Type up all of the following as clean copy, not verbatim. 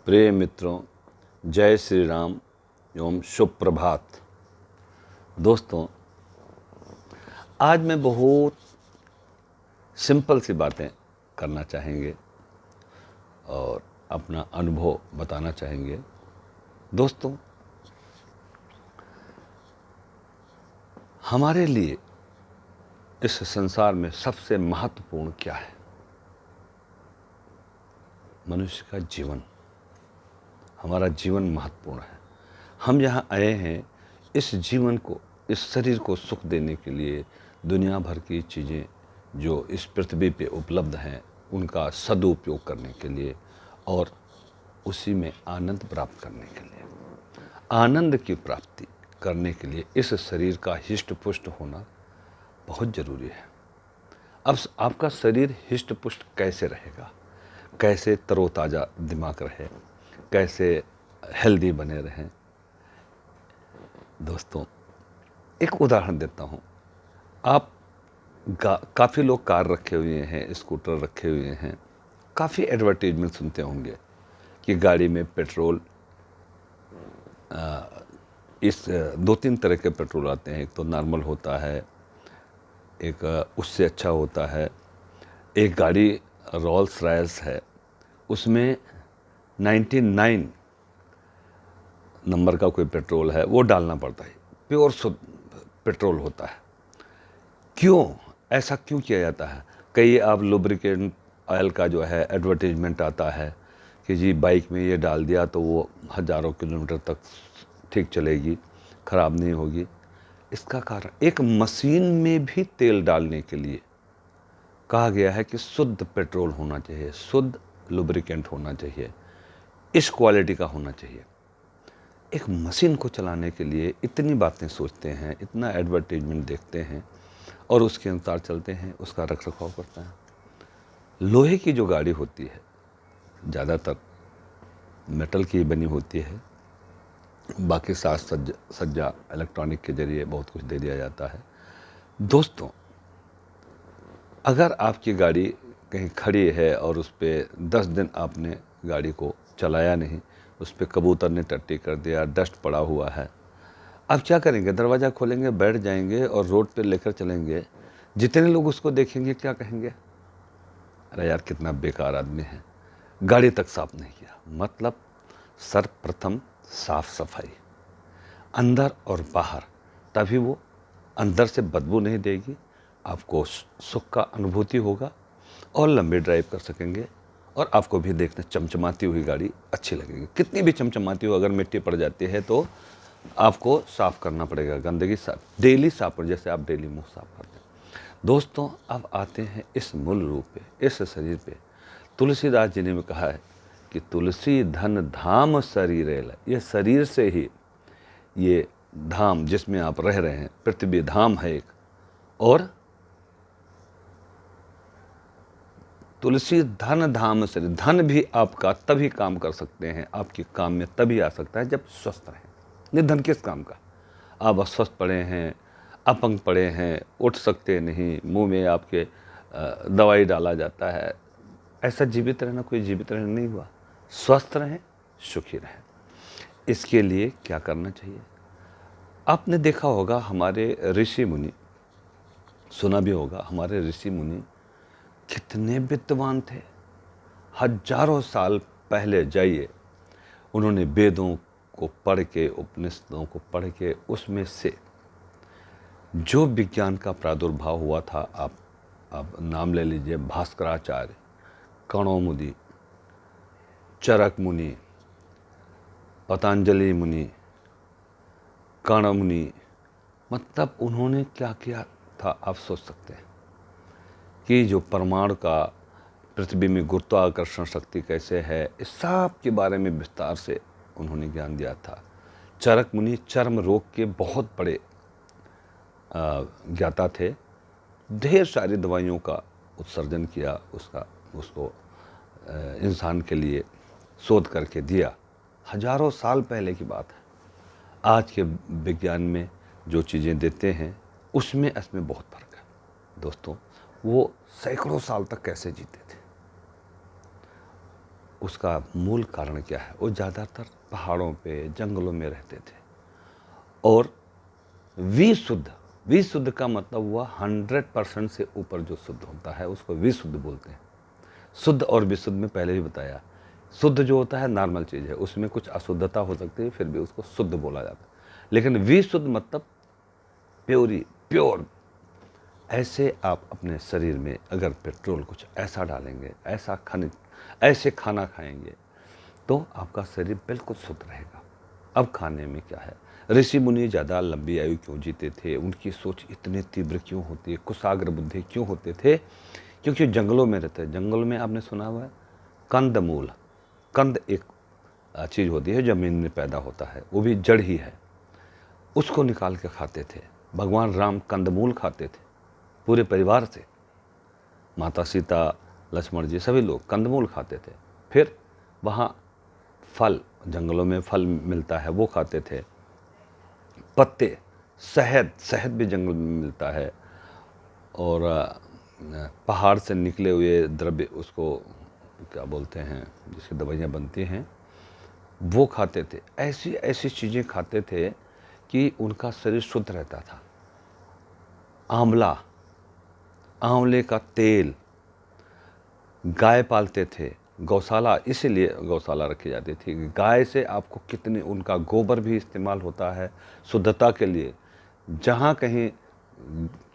प्रिय मित्रों, जय श्री राम एवं शुभ प्रभात। दोस्तों, आज मैं बहुत सिंपल सी बातें करना चाहेंगे और अपना अनुभव बताना चाहेंगे। दोस्तों, हमारे लिए इस संसार में सबसे महत्वपूर्ण क्या है? मनुष्य का जीवन। हमारा जीवन महत्वपूर्ण है। हम यहाँ आए हैं इस जीवन को, इस शरीर को सुख देने के लिए। दुनिया भर की चीज़ें जो इस पृथ्वी पे उपलब्ध हैं उनका सदुपयोग करने के लिए और उसी में आनंद प्राप्त करने के लिए, आनंद की प्राप्ति करने के लिए इस शरीर का हिष्ट पुष्ट होना बहुत ज़रूरी है। अब आपका शरीर हिष्ट पुष्ट कैसे रहेगा, कैसे तरोताज़ा दिमाग रहे, कैसे हेल्दी बने रहें? दोस्तों, एक उदाहरण देता हूँ। आप काफ़ी लोग कार रखे हुए हैं, स्कूटर रखे हुए हैं, काफ़ी एडवर्टीजमेंट सुनते होंगे कि गाड़ी में पेट्रोल, इस 2-3 तरह के पेट्रोल आते हैं। एक तो नॉर्मल होता है, एक उससे अच्छा होता है। एक गाड़ी रोल्स रॉयस है, उसमें 99 नंबर का कोई पेट्रोल है, वो डालना पड़ता है। प्योर शुद्ध पेट्रोल होता है। क्यों ऐसा क्यों किया जाता है? कई आप लुब्रिकेंट ऑयल का जो है एडवर्टीजमेंट आता है कि जी बाइक में ये डाल दिया तो वो हज़ारों किलोमीटर तक ठीक चलेगी, ख़राब नहीं होगी। इसका कारण, एक मशीन में भी तेल डालने के लिए कहा गया है कि शुद्ध पेट्रोल होना चाहिए, शुद्ध लुब्रिकेंट होना चाहिए, इस क्वालिटी का होना चाहिए। एक मशीन को चलाने के लिए इतनी बातें सोचते हैं, इतना एडवर्टीजमेंट देखते हैं और उसके अनुसार चलते हैं, उसका रख रखाव करते हैं। लोहे की जो गाड़ी होती है ज़्यादातर मेटल की बनी होती है, बाकी साज सज्जा इलेक्ट्रॉनिक के जरिए बहुत कुछ दे दिया जाता है। दोस्तों, अगर आपकी गाड़ी कहीं खड़ी है और उस पर 10 दिन आपने गाड़ी को चलाया नहीं, उस पर कबूतर ने टट्टी कर दिया, डस्ट पड़ा हुआ है, आप क्या करेंगे? दरवाज़ा खोलेंगे, बैठ जाएंगे और रोड पे लेकर चलेंगे। जितने लोग उसको देखेंगे क्या कहेंगे? अरे यार, कितना बेकार आदमी है, गाड़ी तक साफ नहीं किया। मतलब सर्वप्रथम साफ सफाई, अंदर और बाहर, तभी वो अंदर से बदबू नहीं देगी, आपको सुख का अनुभूति होगा और लंबी ड्राइव कर सकेंगे और आपको भी देखने चमचमाती हुई गाड़ी अच्छी लगेगी। कितनी भी चमचमाती हो, अगर मिट्टी पड़ जाती है तो आपको साफ़ करना पड़ेगा। गंदगी साफ डेली साफ, जैसे आप डेली मुंह साफ करते हैं। दोस्तों, अब आते हैं इस मूल रूप पे, इस शरीर पे। तुलसीदास जी ने कहा है कि तुलसी धन धाम शरीर, ये शरीर से ही, ये धाम जिसमें आप रह रहे हैं, पृथ्वी धाम है एक, और तुलसी धन धाम शरीर। धन भी आपका तभी काम कर सकते हैं, आपके काम में तभी आ सकता है जब स्वस्थ रहें। निधन किस काम का? आप अस्वस्थ पड़े हैं, अपंग पड़े हैं, उठ सकते नहीं, मुंह में आपके दवाई डाला जाता है, ऐसा जीवित रहना कोई जीवित रहना नहीं हुआ। स्वस्थ रहें, सुखी रहें। इसके लिए क्या करना चाहिए? आपने देखा होगा, हमारे ऋषि मुनि, सुना भी होगा, हमारे ऋषि मुनि कितने विद्वान थे। हजारों साल पहले जाइए, उन्होंने वेदों को पढ़ के, उपनिषदों को पढ़ के, उसमें से जो विज्ञान का प्रादुर्भाव हुआ था, आप नाम ले लीजिए, भास्कराचार्य, कणो मुनि, चरक मुनि, पतंजलि मुनि, कण मुनि। मतलब उन्होंने क्या किया था, आप सोच सकते हैं कि जो परमाणु का पृथ्वी में गुरुत्वाकर्षण शक्ति कैसे है, इस सब के बारे में विस्तार से उन्होंने ज्ञान दिया था। चरक मुनि चर्म रोग के बहुत बड़े ज्ञाता थे। ढेर सारी दवाइयों का उत्सर्जन किया, उसको इंसान के लिए शोध करके दिया। हजारों साल पहले की बात है। आज के विज्ञान में जो चीज़ें देते हैं उसमें इसमें बहुत फर्क है। दोस्तों, वो सैकड़ों साल तक कैसे जीते थे? उसका मूल कारण क्या है? वो ज़्यादातर पहाड़ों पे, जंगलों में रहते थे। और विशुद्ध का मतलब हुआ 100% से ऊपर जो शुद्ध होता है उसको विशुद्ध बोलते हैं। शुद्ध और विशुद्ध में पहले ही बताया। शुद्ध जो होता है नॉर्मल चीज़ है, उसमें कुछ अशुद्धता हो सकती है, फिर भी उसको शुद्ध बोला जाता है। लेकिन विशुद्ध मतलब प्योर। ऐसे आप अपने शरीर में अगर पेट्रोल कुछ ऐसा डालेंगे, ऐसा खनिज, ऐसे खाना खाएंगे, तो आपका शरीर बिल्कुल शुद्ध रहेगा। अब खाने में क्या है? ऋषि मुनि ज़्यादा लंबी आयु क्यों जीते थे? उनकी सोच इतनी तीव्र क्यों होती है? कुशाग्र बुद्धि क्यों होते थे? क्योंकि जंगलों में रहते हैं। जंगल में आपने सुना हुआ है कंदमूल। कंद एक चीज़ होती है, ज़मीन में पैदा होता है, वो भी जड़ ही है, उसको निकाल के खाते थे। भगवान राम कंदमूल खाते थे पूरे परिवार से। माता सीता, लक्ष्मण जी, सभी लोग कंदमूल खाते थे। फिर वहाँ फल, जंगलों में फल मिलता है, वो खाते थे। पत्ते, शहद भी जंगल में मिलता है। और पहाड़ से निकले हुए द्रव्य, उसको क्या बोलते हैं, जिसकी दवाइयाँ बनती हैं, वो खाते थे। ऐसी ऐसी चीज़ें खाते थे कि उनका शरीर शुद्ध रहता था। आंवले का तेल, गाय पालते थे, गौशाला, इसीलिए गौशाला रखी जाती थी। गाय से आपको कितने, उनका गोबर भी इस्तेमाल होता है शुद्धता के लिए। जहाँ कहीं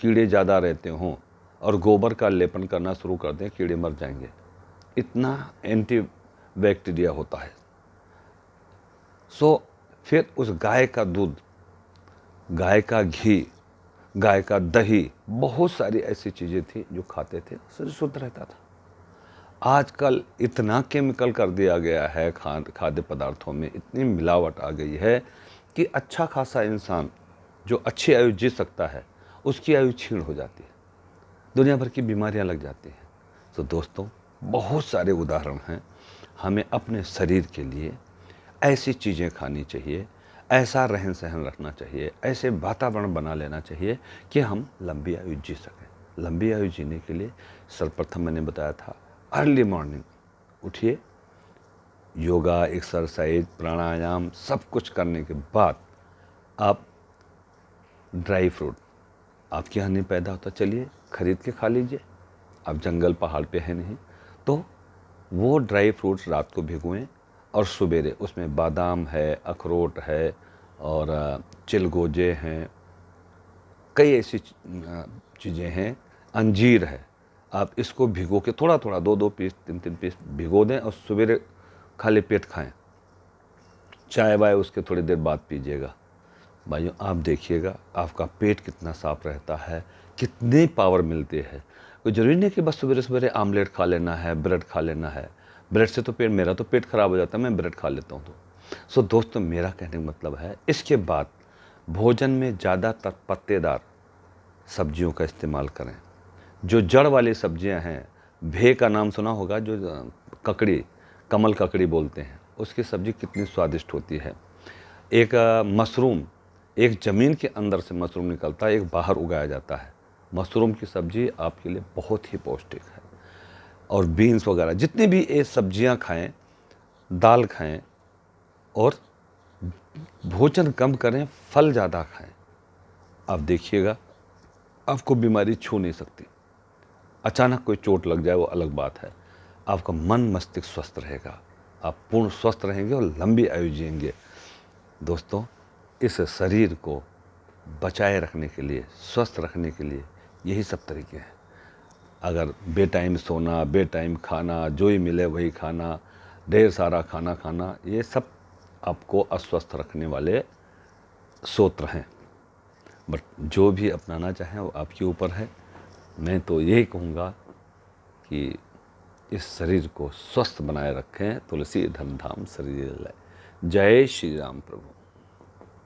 कीड़े ज़्यादा रहते हों और गोबर का लेपन करना शुरू कर दें, कीड़े मर जाएंगे, इतना एंटी बैक्टीरिया होता है। फिर उस गाय का दूध, गाय का घी, गाय का दही, बहुत सारी ऐसी चीज़ें थी जो खाते थे, शरीर शुद्ध रहता था। आजकल इतना केमिकल कर दिया गया है, खाद्य पदार्थों में इतनी मिलावट आ गई है कि अच्छा खासा इंसान जो अच्छी आयु जी सकता है, उसकी आयु क्षीण हो जाती है, दुनिया भर की बीमारियां लग जाती हैं। तो दोस्तों, बहुत सारे उदाहरण हैं। हमें अपने शरीर के लिए ऐसी चीज़ें खानी चाहिए, ऐसा रहन सहन रखना चाहिए, ऐसे वातावरण बना लेना चाहिए कि हम लंबी आयु जी सकें। लंबी आयु जीने के लिए सर्वप्रथम मैंने बताया था, अर्ली मॉर्निंग उठिए, योगा, एक्सरसाइज, प्राणायाम सब कुछ करने के बाद आप ड्राई फ्रूट, आपके यहाँ नहीं पैदा होता, चलिए खरीद के खा लीजिए। अब जंगल पहाड़ पे है नहीं, तो वो ड्राई फ्रूट्स रात को भिगोएं और सवेरे उसमें बादाम है, अखरोट है और चिलगोजे हैं, कई ऐसी चीज़ें हैं, अंजीर है। आप इसको भिगो के थोड़ा थोड़ा 2-2 पीस, 3-3 पीस भिगो दें और सवेरे खाली पेट खाएं। चाय वाय उसके थोड़ी देर बाद पीजिएगा। भाइयों, आप देखिएगा आपका पेट कितना साफ रहता है, कितनी पावर मिलती है। कोई ज़रूरी नहीं कि बस सवेरे सवेरे आमलेट खा लेना है, ब्रेड खा लेना है। ब्रेड से तो मेरा तो पेट खराब हो जाता है, मैं ब्रेड खा लेता हूँ। तो दोस्तों, मेरा कहने का मतलब है, इसके बाद भोजन में ज़्यादातर पत्तेदार सब्जियों का इस्तेमाल करें। जो जड़ वाली सब्जियां हैं, भे का नाम सुना होगा, जो ककड़ी, कमल ककड़ी बोलते हैं, उसकी सब्ज़ी कितनी स्वादिष्ट होती है। एक मशरूम, एक ज़मीन के अंदर से मशरूम निकलता है, एक बाहर उगाया जाता है। मशरूम की सब्ज़ी आपके लिए बहुत ही पौष्टिक है। और बीन्स वगैरह, जितनी भी ये सब्जियां खाएं, दाल खाएं और भोजन कम करें, फल ज़्यादा खाएं। आप देखिएगा आपको बीमारी छू नहीं सकती। अचानक कोई चोट लग जाए वो अलग बात है, आपका मन मस्तिष्क स्वस्थ रहेगा, आप पूर्ण स्वस्थ रहेंगे और लंबी आयु जिएंगे। दोस्तों, इस शरीर को बचाए रखने के लिए, स्वस्थ रखने के लिए यही सब तरीके हैं। अगर बेटाइम सोना, बेटाइम खाना, जो ही मिले वही खाना, ढेर सारा खाना खाना, ये सब आपको अस्वस्थ रखने वाले सूत्र हैं। बट जो भी अपनाना चाहें वो आपके ऊपर है। मैं तो यही कहूँगा कि इस शरीर को स्वस्थ बनाए रखें। तुलसी धन धाम शरीर लय। जय श्री राम प्रभु।